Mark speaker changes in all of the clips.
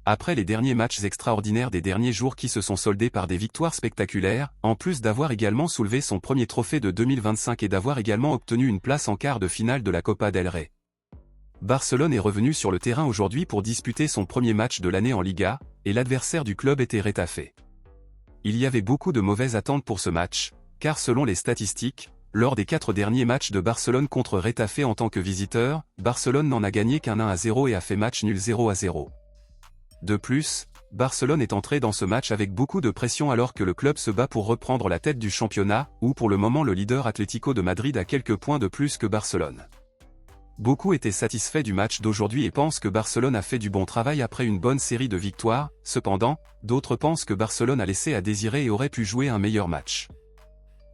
Speaker 1: Après les derniers matchs extraordinaires des derniers jours qui se sont soldés par des victoires spectaculaires, en plus d'avoir également soulevé son premier trophée de 2025 et d'avoir également obtenu une place en quart de finale de la Copa del Rey. Barcelone est revenu sur le terrain aujourd'hui pour disputer son premier match de l'année en Liga, et l'adversaire du club était Retafe. Il y avait beaucoup de mauvaises attentes pour ce match, car selon les statistiques, lors des 4 derniers matchs de Barcelone contre Retafe en tant que visiteur, Barcelone n'en a gagné qu'un 1-0 et a fait match nul 0-0. De plus, Barcelone est entré dans ce match avec beaucoup de pression alors que le club se bat pour reprendre la tête du championnat, où pour le moment le leader Atlético de Madrid a quelques points de plus que Barcelone. Beaucoup étaient satisfaits du match d'aujourd'hui et pensent que Barcelone a fait du bon travail après une bonne série de victoires, cependant, d'autres pensent que Barcelone a laissé à désirer et aurait pu jouer un meilleur match.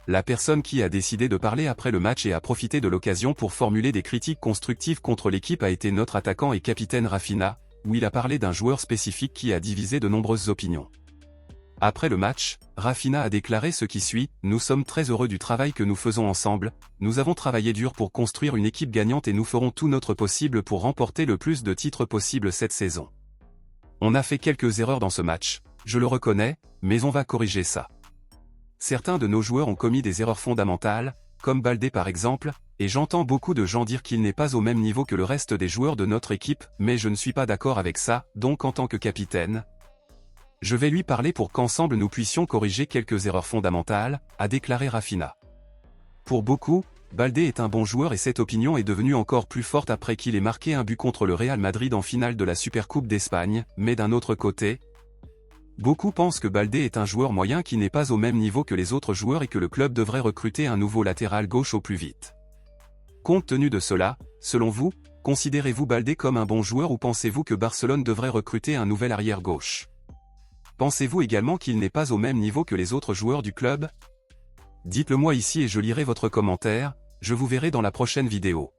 Speaker 1: La personne qui a décidé de parler après le match et a profité de l'occasion pour formuler des critiques constructives contre l'équipe a été notre attaquant et capitaine Rafinha, où il a parlé d'un joueur spécifique qui a divisé de nombreuses opinions. Après le match, Rafinha a déclaré ce qui suit: « Nous sommes très heureux du travail que nous faisons ensemble, nous avons travaillé dur pour construire une équipe gagnante et nous ferons tout notre possible pour remporter le plus de titres possible cette saison. On a fait quelques erreurs dans ce match, je le reconnais, mais on va corriger ça. Certains de nos joueurs ont commis des erreurs fondamentales, comme Baldé par exemple, et j'entends beaucoup de gens dire qu'il n'est pas au même niveau que le reste des joueurs de notre équipe, mais je ne suis pas d'accord avec ça, donc en tant que capitaine, je vais lui parler pour qu'ensemble nous puissions corriger quelques erreurs fondamentales, a déclaré Rafinha. Pour beaucoup, Baldé est un bon joueur et cette opinion est devenue encore plus forte après qu'il ait marqué un but contre le Real Madrid en finale de la Supercoupe d'Espagne, mais d'un autre côté, beaucoup pensent que Baldé est un joueur moyen qui n'est pas au même niveau que les autres joueurs et que le club devrait recruter un nouveau latéral gauche au plus vite. Compte tenu de cela, selon vous, considérez-vous Baldé comme un bon joueur ou pensez-vous que Barcelone devrait recruter un nouvel arrière gauche? Pensez-vous également qu'il n'est pas au même niveau que les autres joueurs du club? Dites-le moi ici et je lirai votre commentaire, je vous verrai dans la prochaine vidéo.